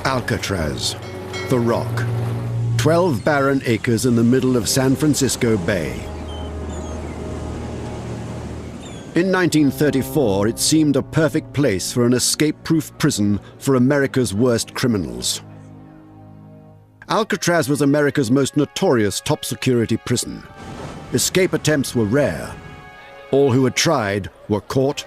Alcatraz, the Rock. 12 barren acres in the middle of San Francisco Bay. In 1934, it seemed a perfect place for an escape-proof prison for America's worst criminals. Alcatraz was America's most notorious top-security prison. Escape attempts were rare. All who had tried were caught,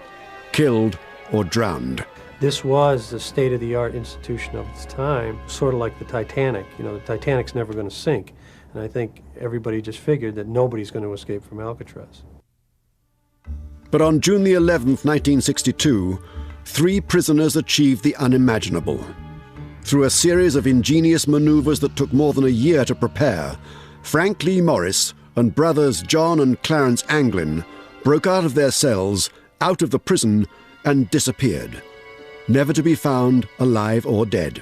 killed, or drowned. This was the state-of-the-art institution of its time, sort of like the Titanic. You know, the Titanic's never going to sink. And I think everybody just figured that nobody's going to escape from Alcatraz. But on June the 11th, 1962, 3 prisoners achieved the unimaginable. Through a series of ingenious maneuvers that took more than a year to prepare, Frank Lee Morris and brothers John and Clarence Anglin broke out of their cells, out of the prison, and disappeared, never to be found alive or dead.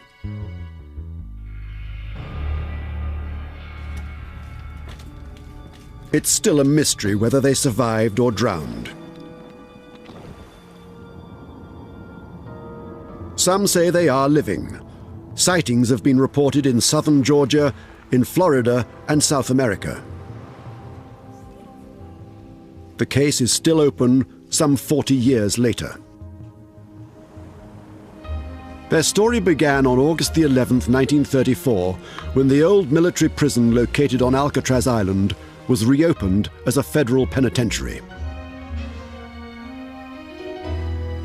It's still a mystery whether they survived or drowned. Some say they are living. Sightings have been reported in southern Georgia, in Florida, and South America. The case is still open some 40 years later. Their story began on August the 11th, 1934, when the old military prison located on Alcatraz Island was reopened as a federal penitentiary.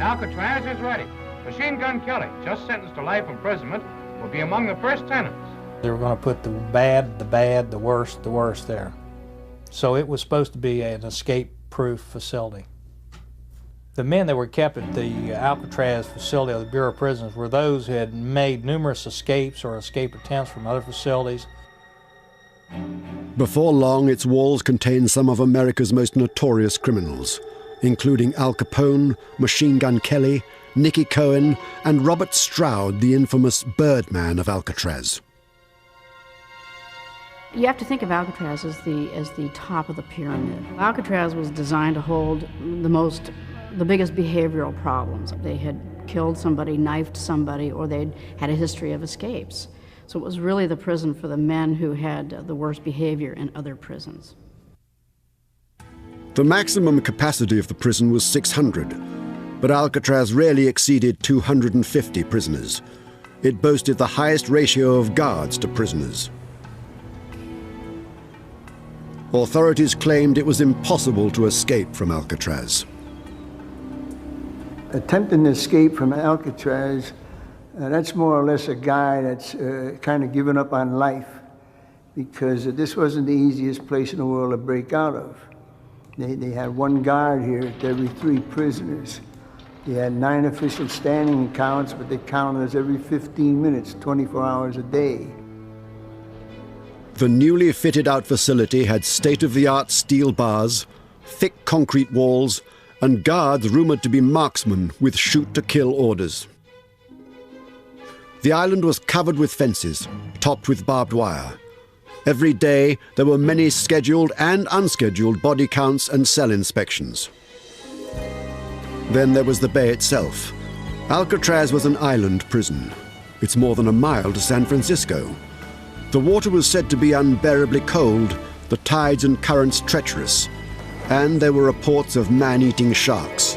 Alcatraz is ready. Machine Gun Kelly, just sentenced to life imprisonment, will be among the first tenants. They were going to put the bad, the worst there. So it was supposed to be an escape-proof facility. The men that were kept at the Alcatraz facility of the Bureau of Prisons were those who had made numerous escapes or escape attempts from other facilities. Before long, its walls contained some of America's most notorious criminals, including Al Capone, Machine Gun Kelly, Nicky Cohen, and Robert Stroud, the infamous Birdman of Alcatraz. You have to think of Alcatraz as the top of the pyramid. Alcatraz was designed to hold the biggest behavioral problems. They had killed somebody, knifed somebody, or they'd had a history of escapes. So it was really the prison for the men who had the worst behavior in other prisons. The maximum capacity of the prison was 600, but Alcatraz rarely exceeded 250 prisoners. It boasted the highest ratio of guards to prisoners. Authorities claimed it was impossible to escape from Alcatraz. Attempting to escape from Alcatraz, that's more or less a guy that's kind of given up on life, because this wasn't the easiest place in the world to break out of. They had one guard here to every 3 prisoners. They had 9 official standing accounts, but they counted us every 15 minutes, 24 hours a day. The newly fitted-out facility had state-of-the-art steel bars, thick concrete walls, and guards rumored to be marksmen with shoot-to-kill orders. The island was covered with fences, topped with barbed wire. Every day, there were many scheduled and unscheduled body counts and cell inspections. Then there was the bay itself. Alcatraz was an island prison. It's more than a mile to San Francisco. The water was said to be unbearably cold, the tides and currents treacherous, and there were reports of man-eating sharks.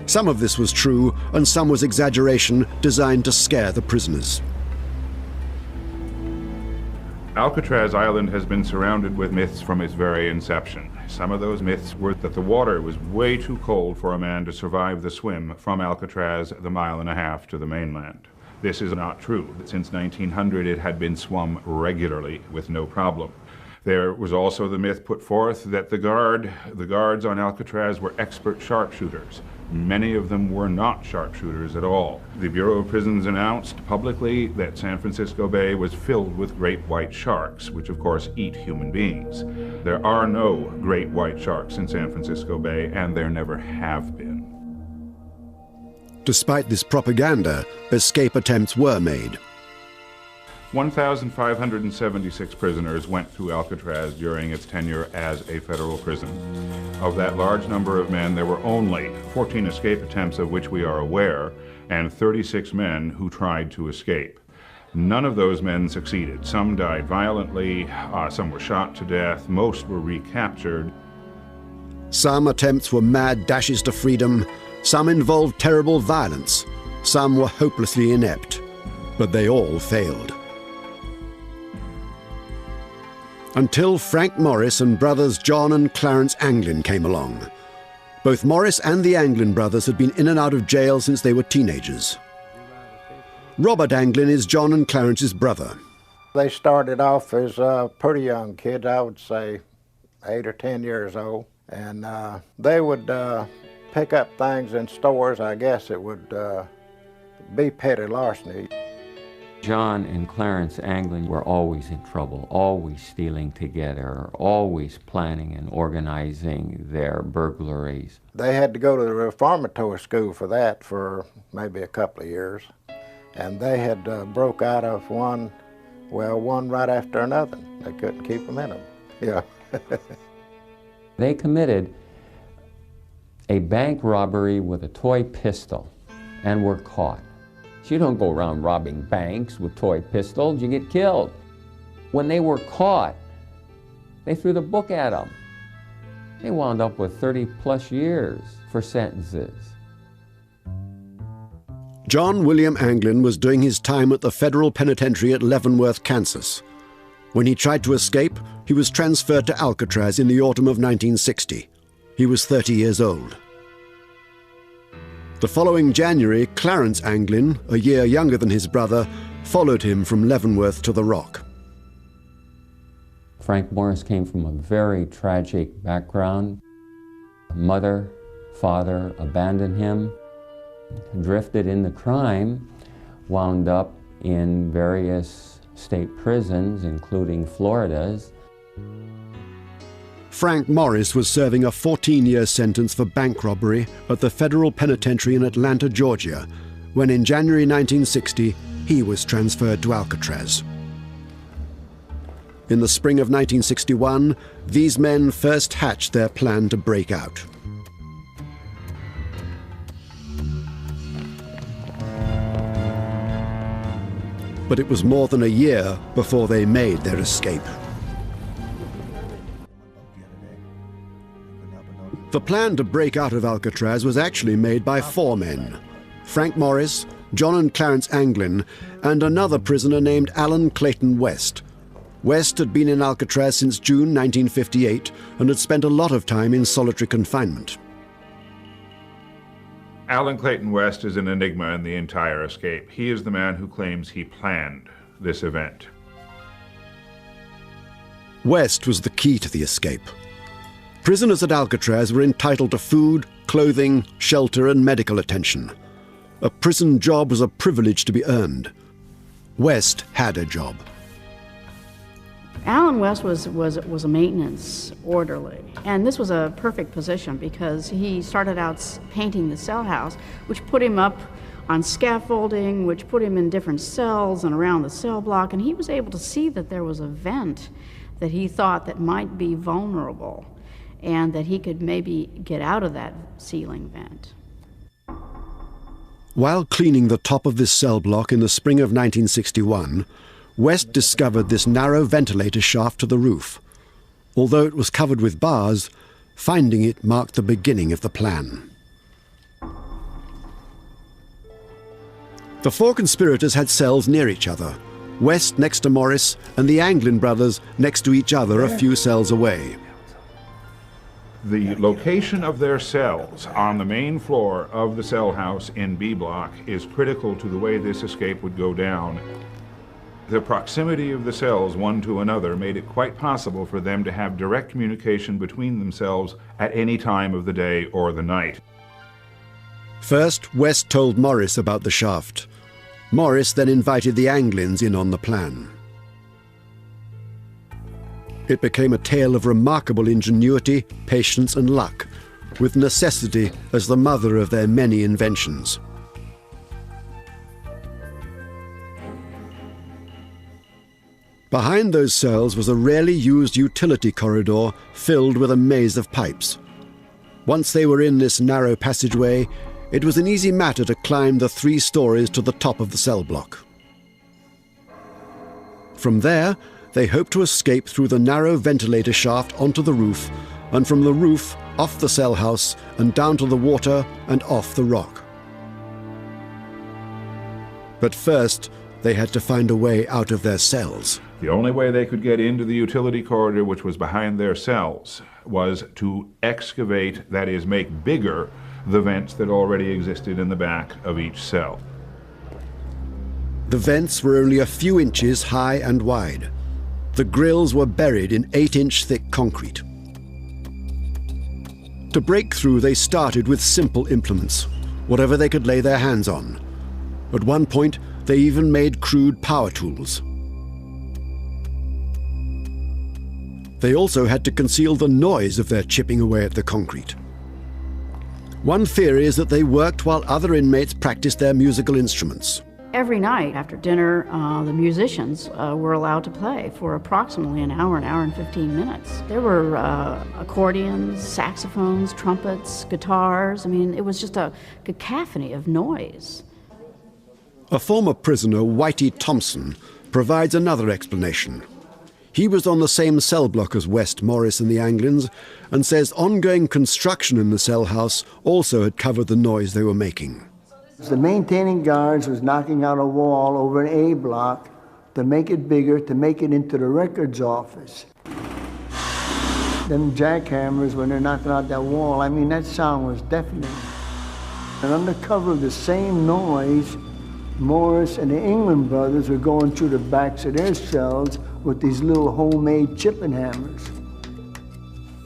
Some of this was true, and some was exaggeration designed to scare the prisoners. Alcatraz Island has been surrounded with myths from its very inception. Some of those myths were that the water was way too cold for a man to survive the swim from Alcatraz the 1.5 miles to the mainland. This is not true. Since 1900, it had been swum regularly with no problem. There was also the myth put forth that the guards on Alcatraz were expert sharpshooters. Many of them were not sharpshooters at all. The Bureau of Prisons announced publicly that San Francisco Bay was filled with great white sharks, which of course eat human beings. There are no great white sharks in San Francisco Bay, and there never have been. Despite this propaganda, escape attempts were made. 1,576 prisoners went through Alcatraz during its tenure as a federal prison. Of that large number of men, there were only 14 escape attempts of which we are aware, and 36 men who tried to escape. None of those men succeeded. Some died violently, some were shot to death, most were recaptured. Some attempts were mad dashes to freedom, some involved terrible violence, some were hopelessly inept, but they all failed. Until Frank Morris and brothers John and Clarence Anglin came along. Both Morris and the Anglin brothers had been in and out of jail since they were teenagers. Robert Anglin is John and Clarence's brother. They started off as pretty young kids, I would say 8 or 10 years old. And they would pick up things in stores. I guess it would be petty larceny. John and Clarence Anglin were always in trouble, always stealing together, always planning and organizing their burglaries. They had to go to the reformatory school for that for maybe a couple of years. And they had broke out of one right after another. They couldn't keep them in them. Yeah. They committed a bank robbery with a toy pistol and were caught. You don't go around robbing banks with toy pistols, you get killed. When they were caught, they threw the book at them. They wound up with 30+ years for sentences. John William Anglin was doing his time at the federal penitentiary at Leavenworth, Kansas. When he tried to escape, he was transferred to Alcatraz in the autumn of 1960. He was 30 years old. The following January, Clarence Anglin, a year younger than his brother, followed him from Leavenworth to the Rock. Frank Morris came from a very tragic background. Mother, father abandoned him, drifted into crime, wound up in various state prisons, including Florida's. Frank Morris was serving a 14-year sentence for bank robbery at the federal penitentiary in Atlanta, Georgia, when in January 1960 he was transferred to Alcatraz. In the spring of 1961, these men first hatched their plan to break out. But it was more than a year before they made their escape. The plan to break out of Alcatraz was actually made by 4 men: Frank Morris, John and Clarence Anglin, and another prisoner named Alan Clayton West. West had been in Alcatraz since June 1958 and had spent a lot of time in solitary confinement. Alan Clayton West is an enigma in the entire escape. He is the man who claims he planned this event. West was the key to the escape. Prisoners at Alcatraz were entitled to food, clothing, shelter, and medical attention. A prison job was a privilege to be earned. West had a job. Alan West was a maintenance orderly, and this was a perfect position because he started out painting the cell house, which put him up on scaffolding, which put him in different cells and around the cell block, and he was able to see that there was a vent that he thought that might be vulnerable and that he could maybe get out of that ceiling vent. While cleaning the top of this cell block in the spring of 1961, West discovered this narrow ventilator shaft to the roof. Although it was covered with bars, finding it marked the beginning of the plan. The 4 conspirators had cells near each other, West next to Morris and the Anglin brothers next to each other a few cells away. The location of their cells on the main floor of the cell house in B block is critical to the way this escape would go down. The proximity of the cells one to another made it quite possible for them to have direct communication between themselves at any time of the day or the night. First, West told Morris about the shaft. Morris then invited the Anglins in on the plan. It became a tale of remarkable ingenuity, patience, and luck, with necessity as the mother of their many inventions. Behind those cells was a rarely used utility corridor filled with a maze of pipes. Once they were in this narrow passageway, it was an easy matter to climb the 3 stories to the top of the cell block. From there, they hoped to escape through the narrow ventilator shaft onto the roof, and from the roof off the cell house and down to the water and off the rock. But first, they had to find a way out of their cells. The only way they could get into the utility corridor, which was behind their cells, was to excavate, that is, make bigger, the vents that already existed in the back of each cell. The vents were only a few inches high and wide. The grills were buried in 8-inch thick concrete. To break through, they started with simple implements, whatever they could lay their hands on. At one point, they even made crude power tools. They also had to conceal the noise of their chipping away at the concrete. One theory is that they worked while other inmates practiced their musical instruments. Every night after dinner, the musicians were allowed to play for approximately an hour and 15 minutes. There were accordions, saxophones, trumpets, guitars. I mean, it was just a cacophony of noise. A former prisoner, Whitey Thompson, provides another explanation. He was on the same cell block as West, Morris and the Anglins, and says ongoing construction in the cell house also had covered the noise they were making. The maintaining guards was knocking out a wall over an A block to make it bigger, to make it into the records office. Them jackhammers, when they're knocking out that wall, I mean, that sound was deafening. And under cover of the same noise, Morris and the England brothers were going through the backs of their cells with these little homemade chipping hammers.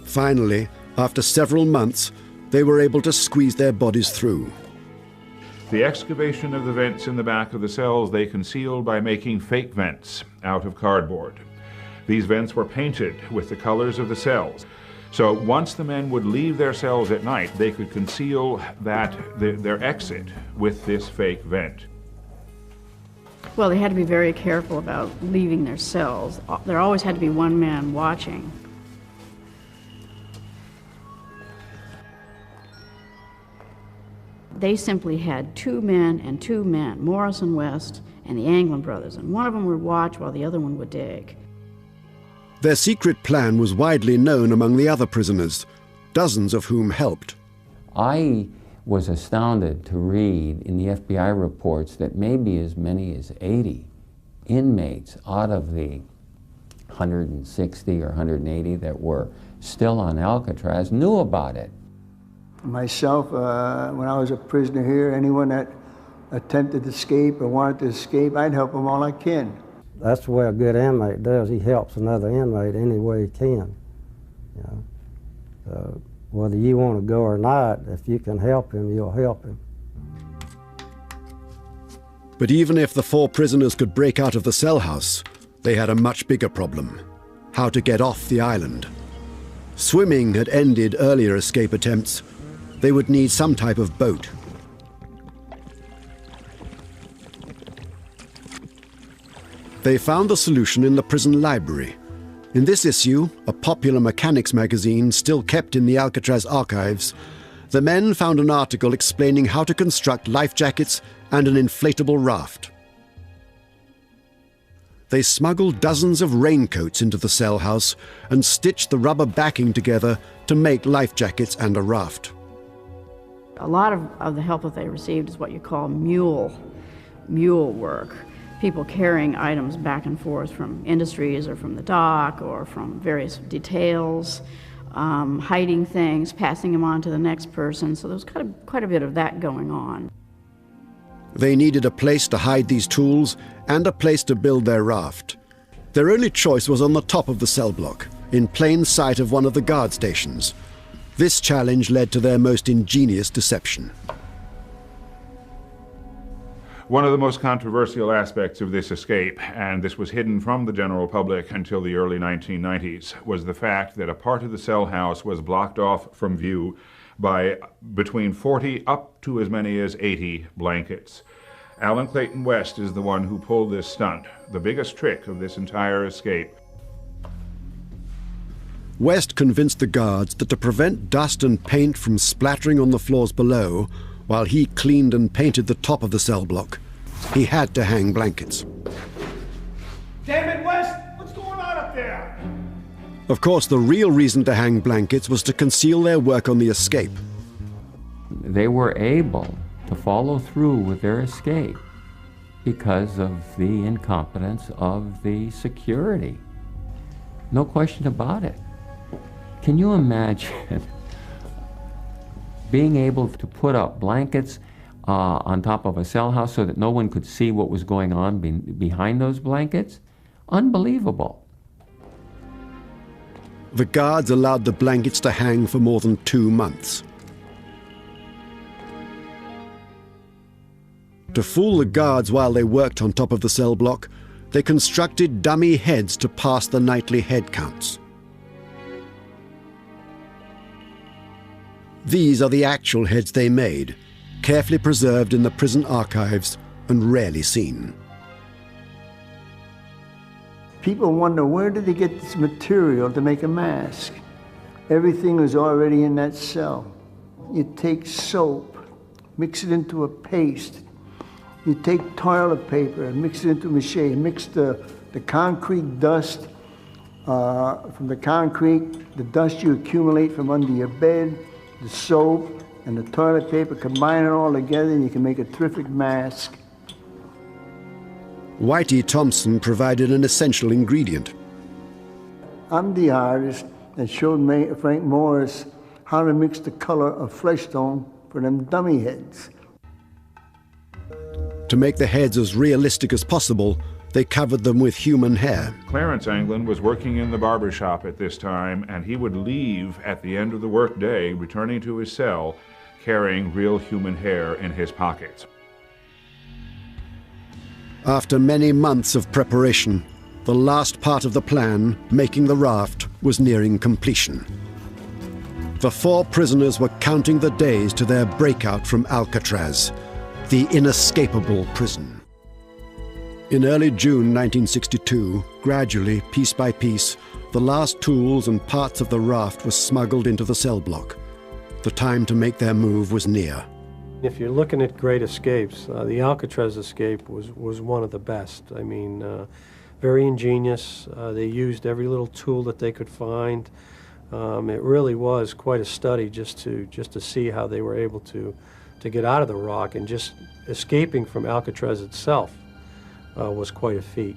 Finally, after several months, they were able to squeeze their bodies through. The excavation of the vents in the back of the cells they concealed by making fake vents out of cardboard. These vents were painted with the colors of the cells. So once the men would leave their cells at night, they could conceal their exit with this fake vent. Well, they had to be very careful about leaving their cells. There always had to be one man watching. They simply had 2 men and 2 men, Morris and West and the Anglin brothers, and one of them would watch while the other one would dig. Their secret plan was widely known among the other prisoners, dozens of whom helped. I was astounded to read in the FBI reports that maybe as many as 80 inmates out of the 160 or 180 that were still on Alcatraz knew about it. Myself, when I was a prisoner here, anyone that attempted to escape or wanted to escape, I'd help them all I can. That's the way a good inmate does. He helps another inmate any way he can. You know? Whether you want to go or not, if you can help him, you'll help him. But even if the 4 prisoners could break out of the cell house, they had a much bigger problem: how to get off the island. Swimming had ended earlier escape attempts. They would need some type of boat. They found the solution in the prison library. In this issue, a popular mechanics magazine still kept in the Alcatraz archives, the men found an article explaining how to construct life jackets and an inflatable raft. They smuggled dozens of raincoats into the cell house and stitched the rubber backing together to make life jackets and a raft. A lot of the help that they received is what you call mule work. People carrying items back and forth from industries or from the dock or from various details, hiding things, passing them on to the next person. So there was quite a bit of that going on. They needed a place to hide these tools and a place to build their raft. Their only choice was on the top of the cell block, in plain sight of one of the guard stations. This challenge led to their most ingenious deception. One of the most controversial aspects of this escape, and this was hidden from the general public until the early 1990s, was the fact that a part of the cell house was blocked off from view by between 40 up to as many as 80 blankets. Alan Clayton West is the one who pulled this stunt, the biggest trick of this entire escape. West convinced the guards that to prevent dust and paint from splattering on the floors below, while he cleaned and painted the top of the cell block, he had to hang blankets. Damn it, West! Of course, the real reason to hang blankets was to conceal their work on the escape. They were able to follow through with their escape because of the incompetence of the security. No question about it. Can you imagine being able to put up blankets on top of a cell house so that no one could see what was going on behind those blankets? Unbelievable. The guards allowed the blankets to hang for more than 2 months. To fool the guards while they worked on top of the cell block, they constructed dummy heads to pass the nightly head counts. These are the actual heads they made, carefully preserved in the prison archives and rarely seen. People wonder, where did they get this material to make a mask? Everything was already in that cell. You take soap, mix it into a paste. You take toilet paper and mix it into mache, mix the concrete dust from the concrete, the dust you accumulate from under your bed, the soap and the toilet paper, combine it all together and you can make a terrific mask. Whitey Thompson provided an essential ingredient. I'm the artist that showed Frank Morris how to mix the color of flesh tone for them dummy heads. To make the heads as realistic as possible, they covered them with human hair. Clarence Anglin was working in the barber shop at this time, and he would leave at the end of the workday, returning to his cell, carrying real human hair in his pockets. After many months of preparation, the last part of the plan, making the raft, was nearing completion. The 4 prisoners were counting the days to their breakout from Alcatraz, the inescapable prison. In early June 1962, gradually, piece by piece, the last tools and parts of the raft were smuggled into the cell block. The time to make their move was near. If you're looking at great escapes, the Alcatraz escape was one of the best. I mean, very ingenious. They used every little tool that they could find. It really was quite a study just to see how they were able to get out of the rock, and just escaping from Alcatraz itself was quite a feat.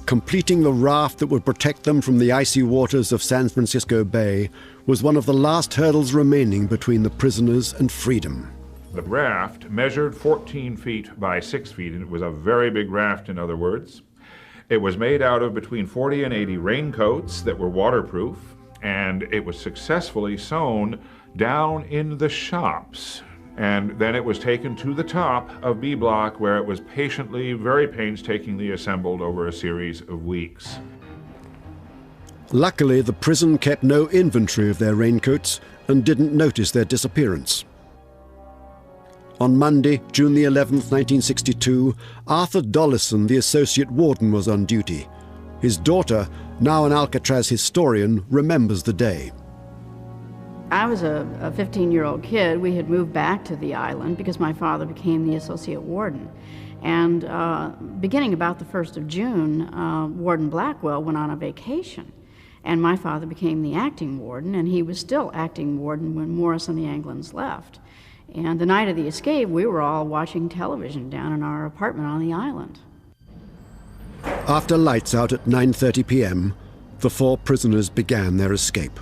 Completing the raft that would protect them from the icy waters of San Francisco Bay was one of the last hurdles remaining between the prisoners and freedom. The raft measured 14 feet by 6 feet, and it was a very big raft, in other words. It was made out of between 40 and 80 raincoats that were waterproof, and it was successfully sewn down in the shops. And then it was taken to the top of B Block, where it was patiently, very painstakingly assembled over a series of weeks. Luckily, the prison kept no inventory of their raincoats and didn't notice their disappearance. On Monday, June the 11th, 1962, Arthur Dollison, the associate warden, was on duty. His daughter, now an Alcatraz historian, remembers the day. I was a 15-year-old kid. We had moved back to the island because my father became the associate warden. And beginning about the 1st of June, Warden Blackwell went on a vacation. And my father became the acting warden, and he was still acting warden when Morris and the Anglins left. And the night of the escape, we were all watching television down in our apartment on the island. After lights out at 9:30 p.m., the 4 prisoners began their escape.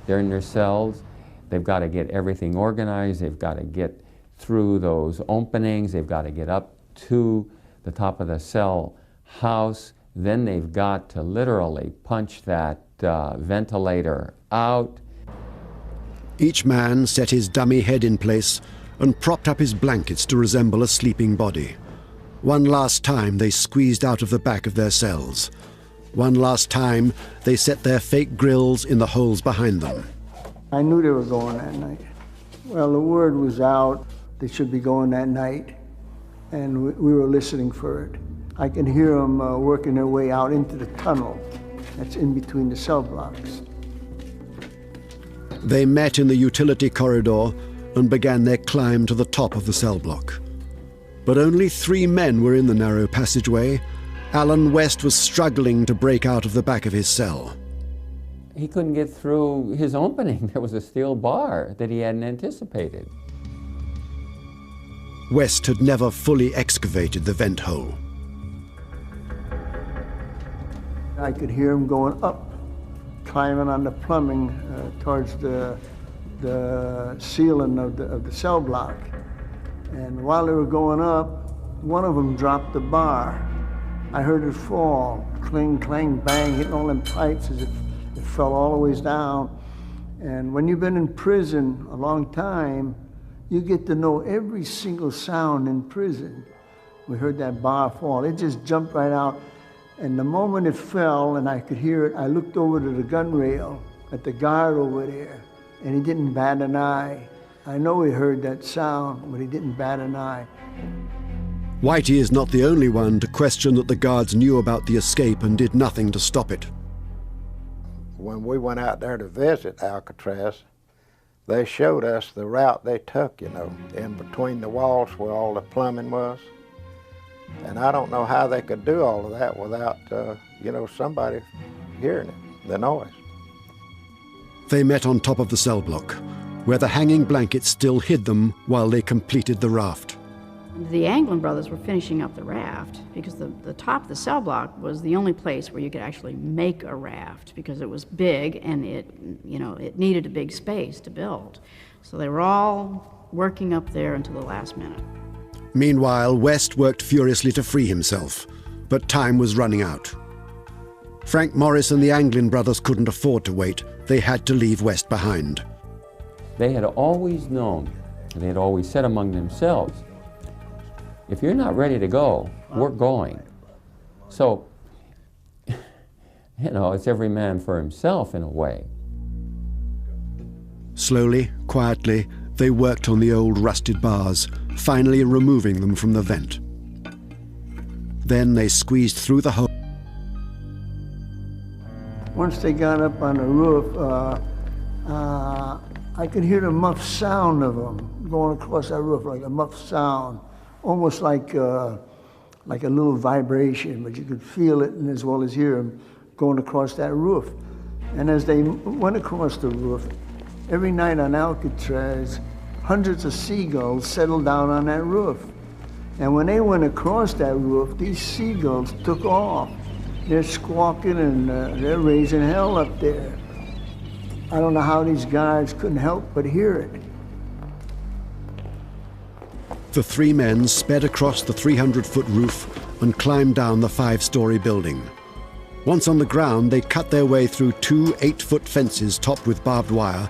They're in their cells. They've got to get everything organized. They've got to get through those openings. They've got to get up to the top of the cell house. Then they've got to literally punch that ventilator out. Each man set his dummy head in place and propped up his blankets to resemble a sleeping body. One last time they squeezed out of the back of their cells. One last time they set their fake grills in the holes behind them. I knew they were going that night. Well, the word was out they should be going that night, and we were listening for it. I can hear them working their way out into the tunnel that's in between the cell blocks. They met in the utility corridor and began their climb to the top of the cell block. But only 3 men were in the narrow passageway, Alan West was struggling to break out of the back of his cell. He couldn't get through his opening. There was a steel bar that he hadn't anticipated. West had never fully excavated the vent hole. I could hear him going up, climbing on the plumbing towards the ceiling of the cell block. And while they were going up, one of them dropped the bar. I heard it fall, cling, clang, bang, hitting all them pipes as it fell all the ways down. And when you've been in prison a long time, you get to know every single sound in prison. We heard that bar fall. It just jumped right out. And the moment it fell and I could hear it, I looked over to the gun rail at the guard over there, and he didn't bat an eye. I know he heard that sound, but he didn't bat an eye. Whitey is not the only one to question that the guards knew about the escape and did nothing to stop it. When we went out there to visit Alcatraz, they showed us the route they took, you know, in between the walls where all the plumbing was. And I don't know how they could do all of that without, you know, somebody hearing it, the noise. They met on top of the cell block, where the hanging blankets still hid them while they completed the raft. The Anglin brothers were finishing up the raft because the top of the cell block was the only place where you could actually make a raft because it was big and it needed a big space to build. So they were all working up there until the last minute. Meanwhile, West worked furiously to free himself, but time was running out. Frank Morris and the Anglin brothers couldn't afford to wait. They had to leave West behind. They had always known, and they had always said among themselves, if you're not ready to go, we're going. So, you know, it's every man for himself in a way. Slowly, quietly, they worked on the old rusted bars, finally removing them from the vent. Then they squeezed through the hole. Once they got up on the roof, I could hear the muffled sound of them going across that roof, like a muffled sound, almost like a little vibration, but you could feel it and as well as hear them going across that roof. And as they went across the roof, every night on Alcatraz, hundreds of seagulls settled down on that roof. And when they went across that roof, these seagulls took off. They're squawking and they're raising hell up there. I don't know how these guards couldn't help but hear it. The three men sped across the 300-foot roof and climbed down the 5-story building. Once on the ground, they cut their way through 2 8-foot fences topped with barbed wire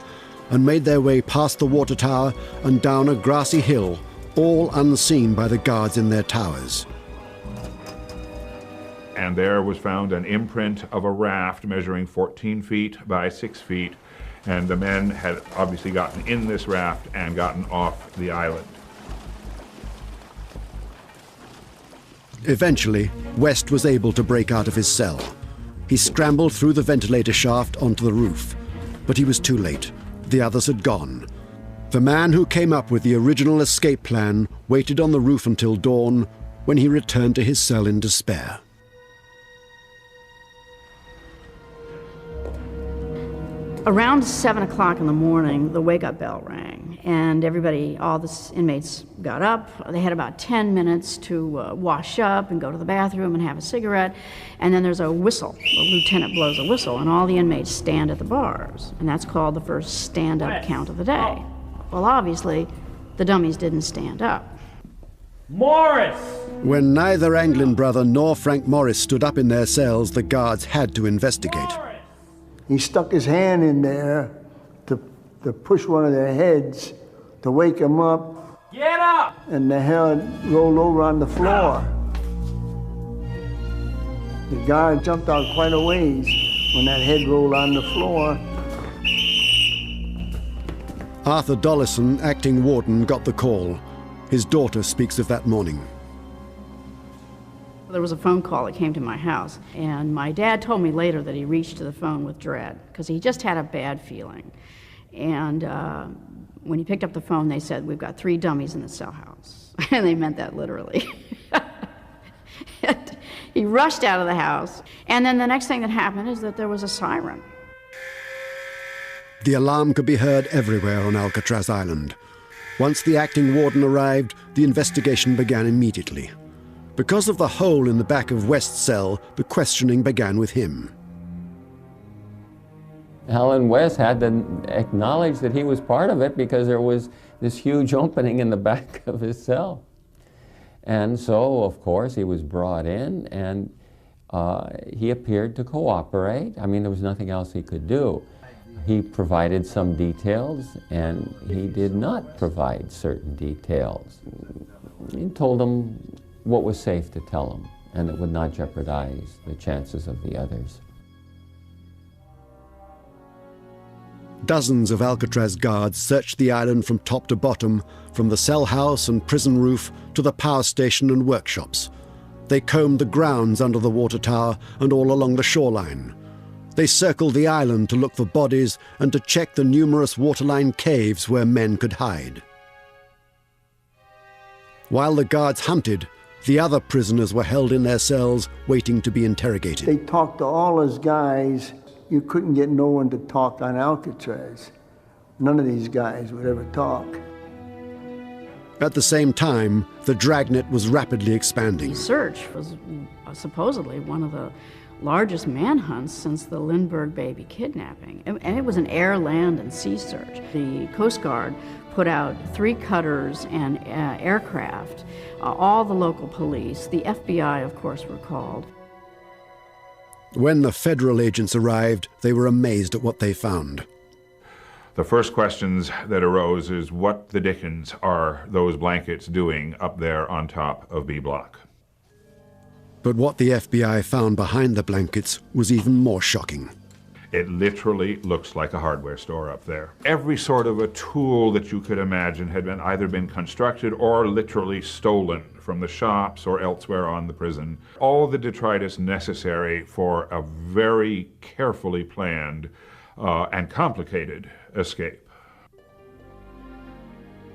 and made their way past the water tower and down a grassy hill, all unseen by the guards in their towers. And there was found an imprint of a raft measuring 14 feet by 6 feet, and the men had obviously gotten in this raft and gotten off the island. Eventually, West was able to break out of his cell. He scrambled through the ventilator shaft onto the roof, but he was too late. The others had gone. The man who came up with the original escape plan waited on the roof until dawn, when he returned to his cell in despair. Around 7 o'clock in the morning, the wake-up bell rang, and everybody, all the inmates got up. They had about 10 minutes to wash up and go to the bathroom and have a cigarette, and then there's a whistle. The lieutenant blows a whistle, and all the inmates stand at the bars, and that's called the first stand-up count of the day. Well, obviously, the dummies didn't stand up. Morris! When neither Anglin brother nor Frank Morris stood up in their cells, the guards had to investigate. He stuck his hand in there to push one of their heads to wake him up. Get up! And the head rolled over on the floor. The guard jumped out quite a ways when that head rolled on the floor. Arthur Dollison, acting warden, got the call. His daughter speaks of that morning. There was a phone call that came to my house, and my dad told me later that he reached to the phone with dread because he just had a bad feeling. And when he picked up the phone, they said, "We've got 3 dummies in the cell house." And they meant that literally. And He rushed out of the house, and then the next thing that happened is that there was a siren. The alarm could be heard everywhere on Alcatraz Island. Once the acting warden arrived, the investigation began immediately. Because of the hole in the back of West's cell, the questioning began with him. Alan West had to acknowledge that he was part of it because there was this huge opening in the back of his cell. And so, of course, he was brought in and he appeared to cooperate. I mean, there was nothing else he could do. He provided some details and he did not provide certain details. He told them what was safe to tell them and that would not jeopardize the chances of the others. Dozens of Alcatraz guards searched the island from top to bottom, from the cell house and prison roof to the power station and workshops. They combed the grounds under the water tower and all along the shoreline. They circled the island to look for bodies and to check the numerous waterline caves where men could hide. While the guards hunted, the other prisoners were held in their cells waiting to be interrogated. They talked to all his guys. You couldn't get no one to talk on Alcatraz. None of these guys would ever talk. At the same time, the dragnet was rapidly expanding. The search was supposedly one of the largest manhunts since the Lindbergh baby kidnapping. And it was an air, land, and sea search. The Coast Guard put out 3 cutters and aircraft, all the local police, the FBI, of course, were called. When the federal agents arrived, they were amazed at what they found. The first questions that arose is what the dickens are those blankets doing up there on top of B Block? But what the FBI found behind the blankets was even more shocking. It literally looks like a hardware store up there. Every sort of a tool that you could imagine had either been constructed or literally stolen from the shops or elsewhere on the prison. All the detritus necessary for a very carefully planned and complicated escape.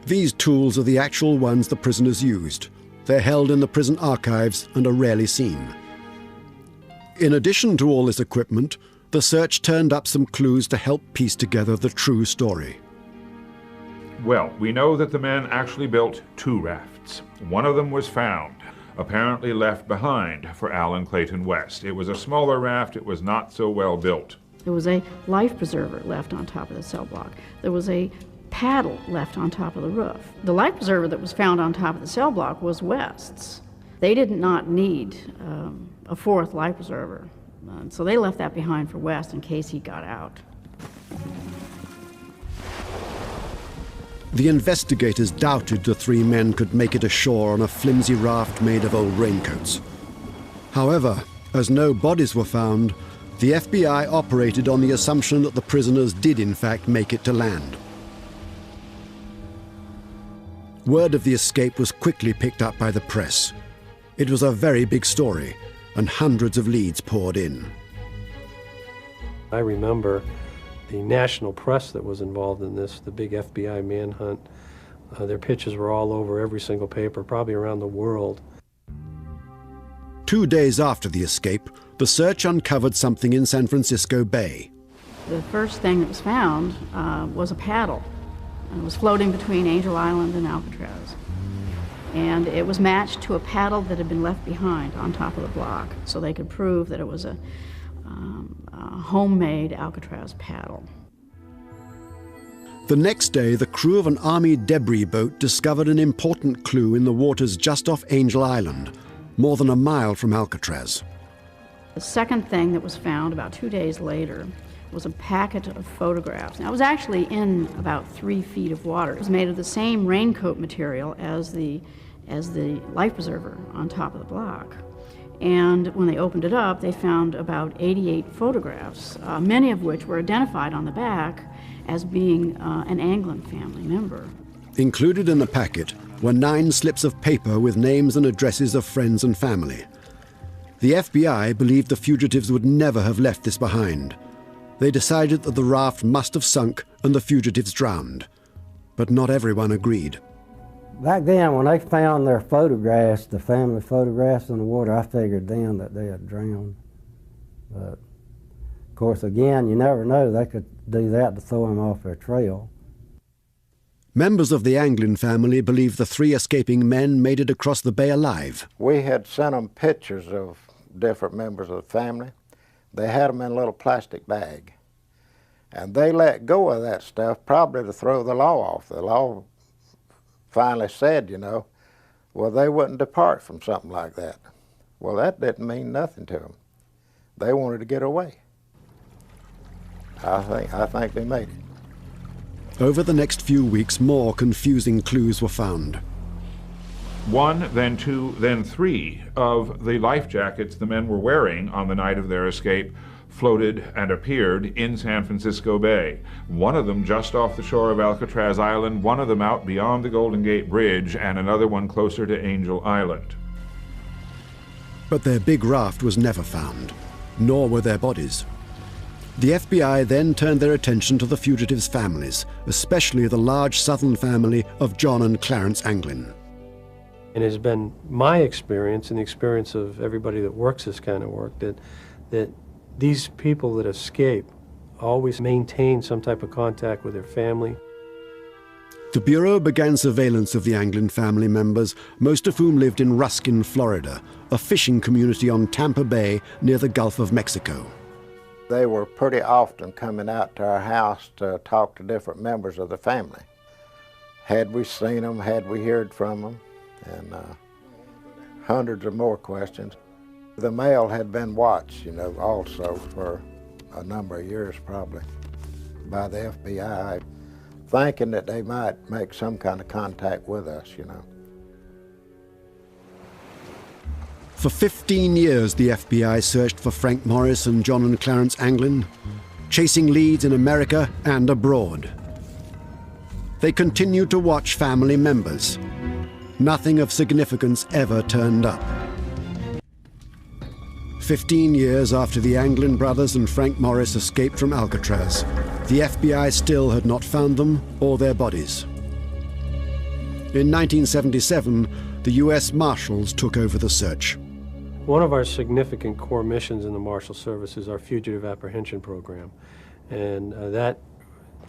These tools are the actual ones the prisoners used. They're held in the prison archives and are rarely seen. In addition to all this equipment, the search turned up some clues to help piece together the true story. Well, we know that the men actually built 2 rafts. One of them was found, apparently left behind for Alan Clayton West. It was a smaller raft. It was not so well built. There was a life preserver left on top of the cell block. There was a paddle left on top of the roof. The life preserver that was found on top of the cell block was West's. They did not need a 4th life preserver. So they left that behind for West in case he got out. The investigators doubted the 3 men could make it ashore on a flimsy raft made of old raincoats. However, as no bodies were found, the FBI operated on the assumption that the prisoners did in fact make it to land. Word of the escape was quickly picked up by the press. It was a very big story, and hundreds of leads poured in. I remember the national press that was involved in this, the big FBI manhunt. Their pictures were all over every single paper, probably around the world. 2 days after the escape, the search uncovered something in San Francisco Bay. The first thing that was found was a paddle. It was floating between Angel Island and Alcatraz. And it was matched to a paddle that had been left behind on top of the block, so they could prove that it was a homemade Alcatraz paddle. The next day, the crew of an Army debris boat discovered an important clue in the waters just off Angel Island, more than a mile from Alcatraz. The second thing that was found about 2 days later was a packet of photographs. Now, it was actually in about 3 feet of water. It was made of the same raincoat material as the life preserver on top of the block. And when they opened it up, they found about 88 photographs, many of which were identified on the back as being an Anglin family member. Included in the packet were 9 slips of paper with names and addresses of friends and family. The FBI believed the fugitives would never have left this behind. They decided that the raft must have sunk and the fugitives drowned. But not everyone agreed. Back then, when they found their photographs, the family photographs in the water, I figured then that they had drowned. But, of course, again, you never know. They could do that to throw them off their trail. Members of the Anglin family believe the 3 escaping men made it across the bay alive. We had sent them pictures of different members of the family. They had them in a little plastic bag. And they let go of that stuff probably to throw the law off. The law finally said, you know, well, they wouldn't depart from something like that. Well, that didn't mean nothing to them. They wanted to get away. I think they made it. Over the next few weeks, more confusing clues were found. 1, then 2, then 3 of the life jackets the men were wearing on the night of their escape floated and appeared in San Francisco Bay. One of them just off the shore of Alcatraz Island, one of them out beyond the Golden Gate Bridge, and another one closer to Angel Island. But their big raft was never found, nor were their bodies. The FBI then turned their attention to the fugitives' families, especially the large southern family of John and Clarence Anglin. It has been my experience and the experience of everybody that works this kind of work that these people that escape always maintain some type of contact with their family. The Bureau began surveillance of the Anglin family members, most of whom lived in Ruskin, Florida, a fishing community on Tampa Bay near the Gulf of Mexico. They were pretty often coming out to our house to talk to different members of the family. Had we seen them, had we heard from them, and hundreds of more questions. The mail had been watched, you know, also for a number of years probably by the FBI, thinking that they might make some kind of contact with us, you know. For 15 years, the FBI searched for Frank Morris and John and Clarence Anglin, chasing leads in America and abroad. They continued to watch family members. Nothing of significance ever turned up. 15 years after the Anglin brothers and Frank Morris escaped from Alcatraz, the FBI still had not found them or their bodies. In 1977, the U.S. Marshals took over the search. One of our significant core missions in the Marshal Service is our Fugitive Apprehension Program. And that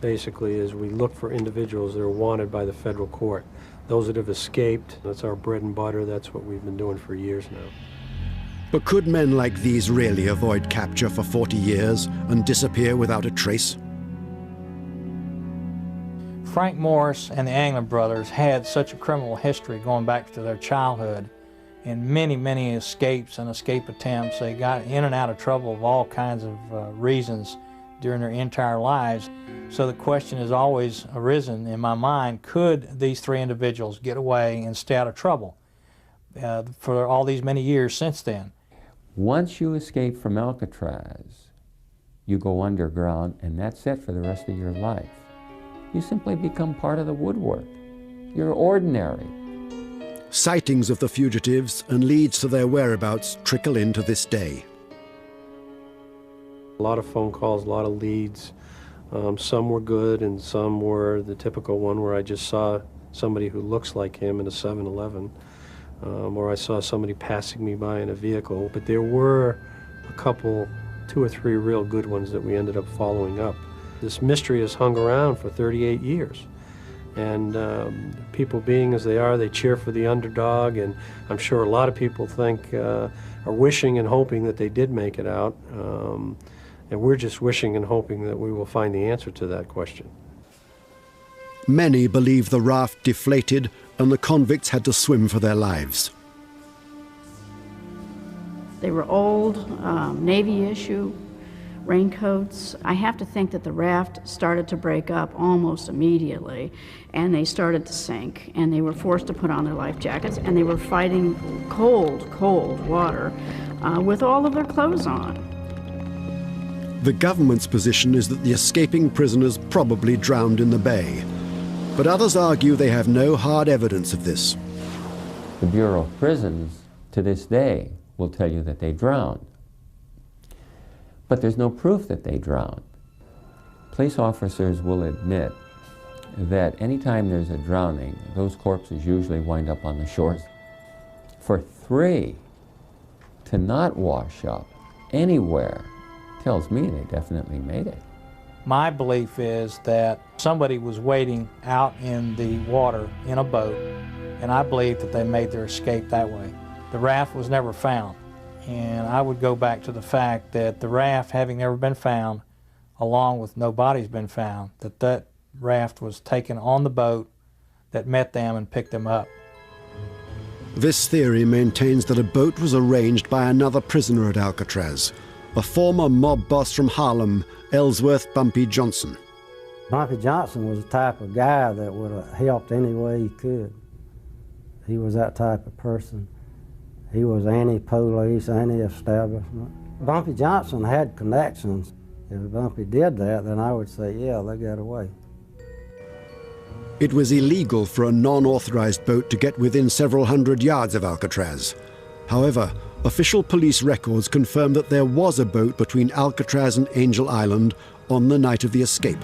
basically is we look for individuals that are wanted by the federal court. Those that have escaped, that's our bread and butter. That's what we've been doing for years now. But could men like these really avoid capture for 40 years and disappear without a trace? Frank Morris and the Anglin brothers had such a criminal history going back to their childhood, and many, many escapes and escape attempts. They got in and out of trouble of all kinds of reasons during their entire lives. So the question has always arisen in my mind, could these 3 individuals get away and stay out of trouble for all these many years since then? Once you escape from Alcatraz, you go underground, and that's it for the rest of your life. You simply become part of the woodwork. You're ordinary. Sightings of the fugitives and leads to their whereabouts trickle in to this day. A lot of phone calls, a lot of leads. Some were good and some were the typical one where I just saw somebody who looks like him in a 7-Eleven, or I saw somebody passing me by in a vehicle. But there were a couple, 2 or 3 real good ones that we ended up following up. This mystery has hung around for 38 years. And people being as they are, they cheer for the underdog, and I'm sure a lot of people think, are wishing and hoping that they did make it out. And we're just wishing and hoping that we will find the answer to that question. Many believe the raft deflated and the convicts had to swim for their lives. They were old, Navy issue raincoats. I have to think that the raft started to break up almost immediately, and they started to sink, and they were forced to put on their life jackets, and they were fighting cold, cold water with all of their clothes on. The government's position is that the escaping prisoners probably drowned in the bay, but others argue they have no hard evidence of this. The Bureau of Prisons, to this day, will tell you that they drowned. But there's no proof that they drowned. Police officers will admit that anytime there's a drowning, those corpses usually wind up on the shores. For 3 to not wash up anywhere tells me they definitely made it. My belief is that somebody was waiting out in the water in a boat, and I believe that they made their escape that way. The raft was never found, and I would go back to the fact that the raft having never been found, along with no bodies been found, that raft was taken on the boat that met them and picked them up. This theory maintains that a boat was arranged by another prisoner at Alcatraz, a former mob boss from Harlem, Ellsworth Bumpy Johnson. Bumpy Johnson was the type of guy that would have helped any way he could. He was that type of person. He was anti-police, anti-establishment. Bumpy Johnson had connections. If Bumpy did that, then I would say, yeah, they got away. It was illegal for a non-authorized boat to get within several hundred yards of Alcatraz. However, official police records confirm that there was a boat between Alcatraz and Angel Island on the night of the escape.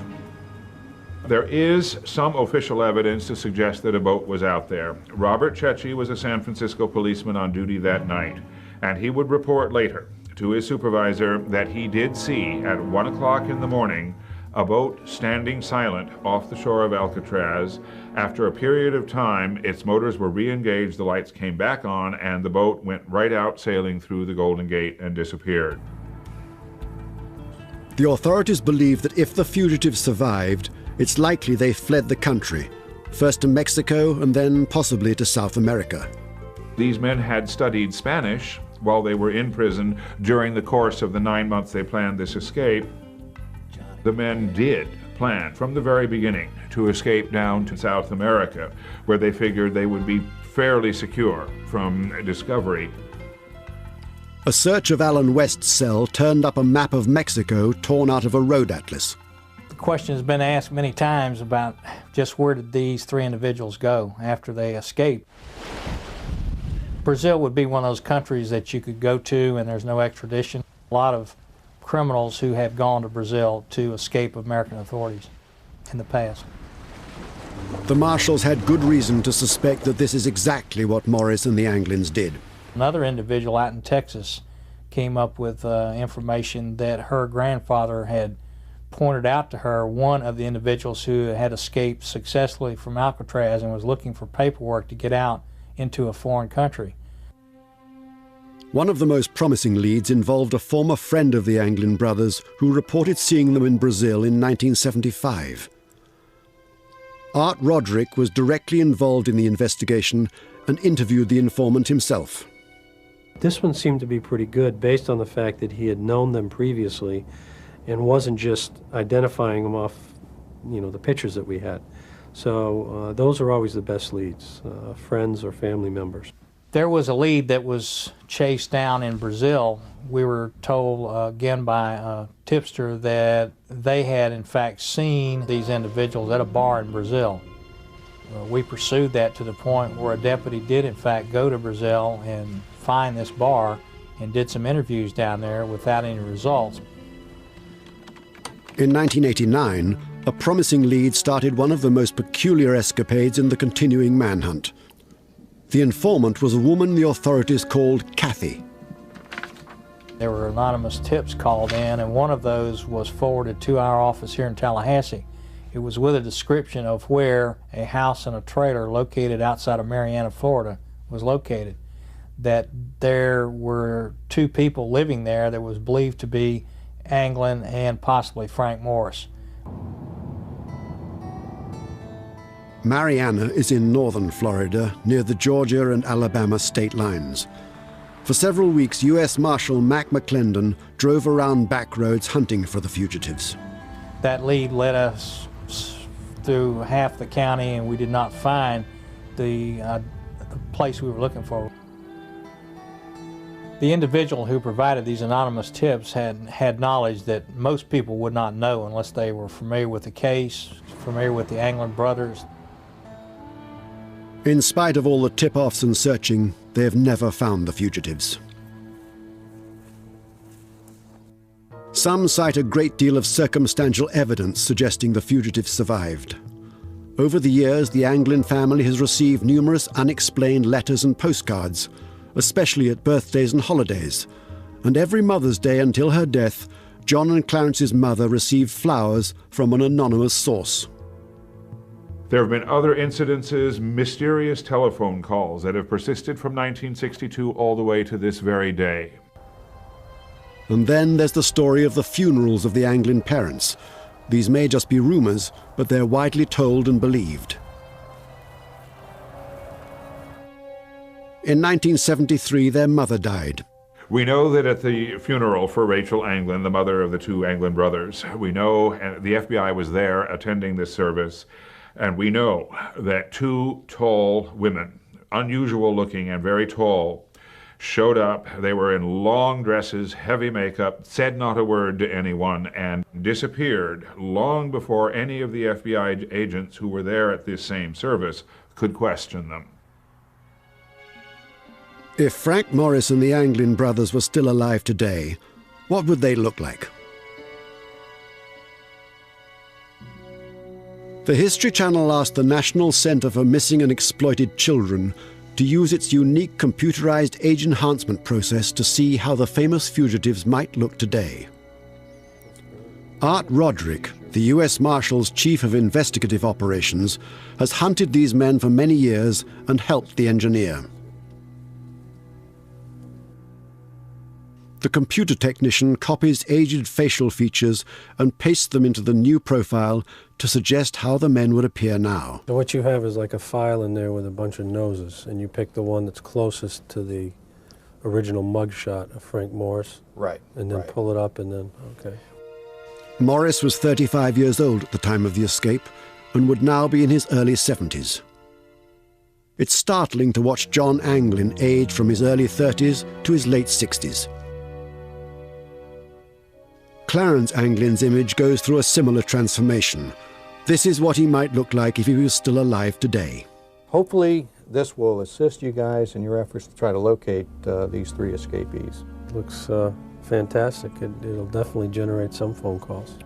There is some official evidence to suggest that a boat was out there. Robert Cecchi was a San Francisco policeman on duty that night, and he would report later to his supervisor that he did see at 1 o'clock in the morning a boat standing silent off the shore of Alcatraz. After a period of time, its motors were re-engaged, the lights came back on, and the boat went right out sailing through the Golden Gate and disappeared. The authorities believe that if the fugitives survived, it's likely they fled the country, first to Mexico and then possibly to South America. These men had studied Spanish while they were in prison during the course of the 9 months they planned this escape. The men did plan from the very beginning to escape down to South America, where they figured they would be fairly secure from discovery. A search of Alan West's cell turned up a map of Mexico torn out of a road atlas. The question has been asked many times about just where did these 3 individuals go after they escaped. Brazil would be one of those countries that you could go to and there's no extradition. A lot of criminals who have gone to Brazil to escape American authorities in the past. The marshals had good reason to suspect that this is exactly what Morris and the Anglins did. Another individual out in Texas came up with information that her grandfather had pointed out to her one of the individuals who had escaped successfully from Alcatraz and was looking for paperwork to get out into a foreign country. One of the most promising leads involved a former friend of the Anglin brothers who reported seeing them in Brazil in 1975. Art Roderick was directly involved in the investigation and interviewed the informant himself. This one seemed to be pretty good based on the fact that he had known them previously and wasn't just identifying them off, the pictures that we had. So those are always the best leads, friends or family members. There was a lead that was chased down in Brazil. We were told again by a tipster that they had in fact seen these individuals at a bar in Brazil. We pursued that to the point where a deputy did in fact go to Brazil and find this bar and did some interviews down there without any results. In 1989, a promising lead started one of the most peculiar escapades in the continuing manhunt. The informant was a woman the authorities called Kathy. There were anonymous tips called in, and one of those was forwarded to our office here in Tallahassee. It was with a description of where a house and a trailer located outside of Marianna, Florida, was located. That there were 2 people living there that was believed to be Anglin and possibly Frank Morris. Marianna is in northern Florida, near the Georgia and Alabama state lines. For several weeks, U.S. Marshal Mac McClendon drove around back roads hunting for the fugitives. That lead led us through half the county, and we did not find the place we were looking for. The individual who provided these anonymous tips had knowledge that most people would not know unless they were familiar with the case, familiar with the Anglin brothers. In spite of all the tip-offs and searching, they have never found the fugitives. Some cite a great deal of circumstantial evidence suggesting the fugitives survived. Over the years, the Anglin family has received numerous unexplained letters and postcards, especially at birthdays and holidays. And every Mother's Day until her death, John and Clarence's mother received flowers from an anonymous source. There have been other incidences, mysterious telephone calls that have persisted from 1962 all the way to this very day. And then there's the story of the funerals of the Anglin parents. These may just be rumors, but they're widely told and believed. In 1973, their mother died. We know that at the funeral for Rachel Anglin, the mother of the two Anglin brothers, we know the FBI was there attending this service, and we know that two tall women, unusual looking and very tall, showed up. They were in long dresses, heavy makeup, said not a word to anyone, and disappeared long before any of the FBI agents who were there at this same service could question them. If Frank Morris and the Anglin brothers were still alive today, what would they look like? The History Channel asked the National Center for Missing and Exploited Children to use its unique computerized age enhancement process to see how the famous fugitives might look today. Art Roderick, the U.S. Marshal's Chief of Investigative Operations, has hunted these men for many years and helped the engineer. The computer technician copies aged facial features and pastes them into the new profile to suggest how the men would appear now. So what you have is like a file in there with a bunch of noses, and you pick the one that's closest to the original mugshot of Frank Morris. Right. And then pull it up and then, okay. Morris was 35 years old at the time of the escape and would now be in his early 70s. It's startling to watch John Anglin age from his early 30s to his late 60s. Clarence Anglin's image goes through a similar transformation. This is what he might look like if he was still alive today. Hopefully, this will assist you guys in your efforts to try to locate these three escapees. Looks fantastic. It'll definitely generate some phone calls.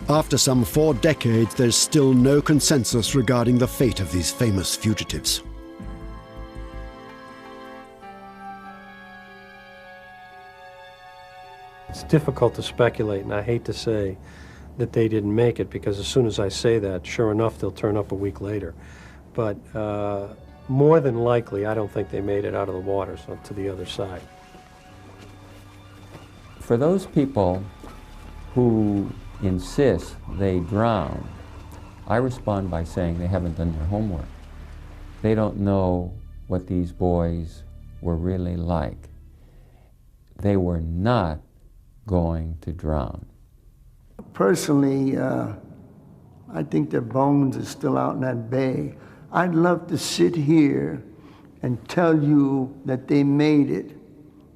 After some 4 decades, there's still no consensus regarding the fate of these famous fugitives. It's difficult to speculate, and I hate to say that they didn't make it, because as soon as I say that, sure enough, they'll turn up a week later. But more than likely, I don't think they made it out of the water, so to the other side. For those people who insist they drown, I respond by saying they haven't done their homework. They don't know what these boys were really like. They were not going to drown. Personally, I think their bones are still out in that bay. I'd love to sit here and tell you that they made it.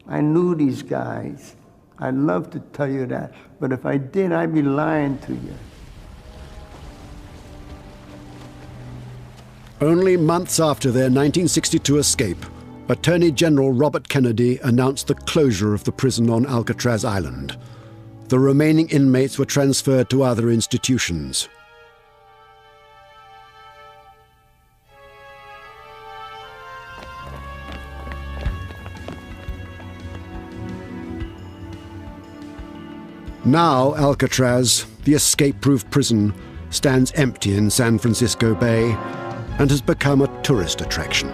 I knew these guys. I'd love to tell you that, but if I did, I'd be lying to you. Only months after their 1962 escape, Attorney General Robert Kennedy announced the closure of the prison on Alcatraz Island. The remaining inmates were transferred to other institutions. Now Alcatraz, the escape-proof prison, stands empty in San Francisco Bay and has become a tourist attraction.